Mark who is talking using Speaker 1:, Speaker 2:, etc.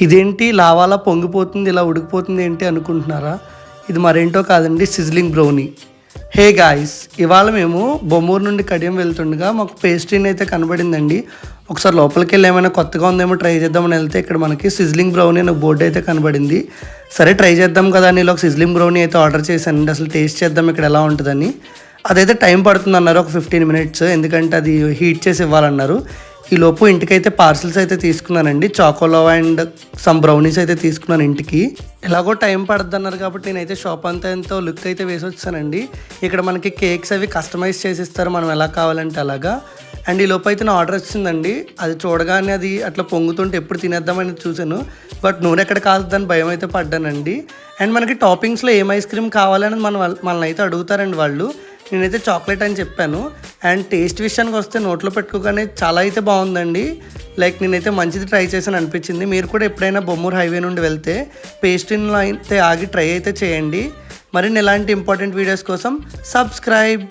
Speaker 1: ఇదేంటి లావాలా పొంగిపోతుంది, ఇలా ఉడికిపోతుంది ఏంటి అనుకుంటున్నారా? ఇది మరేంటో కాదండి, సిజ్లింగ్ బ్రౌనీ. హే గాయ్స్, ఇవాళ మేము బొమ్మూరు నుండి కడియం వెళ్తుండగా మాకు పేస్ట్రీని అయితే కనబడిందండి. ఒకసారి లోపలికి వెళ్ళి ఏమైనా కొత్తగా ఉందేమో ట్రై చేద్దామని వెళ్తే ఇక్కడ మనకి సిజ్లింగ్ బ్రౌనీ అనే బోర్డు అయితే కనబడింది. సరే ట్రై చేద్దాం కదా అని ఒక సిజ్లింగ్ బ్రౌనీ అయితే ఆర్డర్ చేశానండి. అసలు టేస్ట్ చేద్దాం ఇక్కడ ఎలా ఉంటుందని. అదైతే టైం పడుతుంది అన్నారు, ఒక 15 minutes, ఎందుకంటే అది హీట్ చేసి ఇవ్వాలన్నారు. ఈ లోపు ఇంటికైతే పార్సిల్స్ అయితే తీసుకున్నానండి. చాకోలోవా అండ్ సమ్ బ్రౌనీస్ అయితే తీసుకున్నాను ఇంటికి. ఎలాగో టైం పడుతుంది అన్నారు కాబట్టి నేనైతే షాప్ అంతా ఎంతో లుక్ అయితే వేసి వచ్చానండి. ఇక్కడ మనకి కేక్స్ అవి కస్టమైజ్ చేసిస్తారు మనం ఎలా కావాలంటే అలాగా. అండ్ ఈ లోపు అయితే నా ఆర్డర్ వచ్చిందండి. అది చూడగానే అది అట్లా పొంగుతుంటే ఎప్పుడు తినేద్దామని చూశాను, బట్ నూనె ఎక్కడ కాలుతుందని భయం అయితే పడ్డానండి. అండ్ మనకి టాపింగ్స్లో ఏం ఐస్ క్రీమ్ కావాలని మనల్ని అయితే అడుగుతారండి వాళ్ళు. నేనైతే చాక్లెట్ అని చెప్పాను. అండ్ టేస్ట్ విషయానికి వస్తే నోట్లో పెట్టుకోగానే చాలా అయితే బాగుందండి. లైక్ నేనైతే మంచిది ట్రై చేశాను అనిపించింది. మీరు కూడా ఎప్పుడైనా బొమ్మూరు హైవే నుండి వెళ్తే పేస్ట్రీలో అయితే ఆగి ట్రై అయితే చేయండి. మరిన్ని ఇలాంటి ఇంపార్టెంట్ వీడియోస్ కోసం సబ్స్క్రైబ్.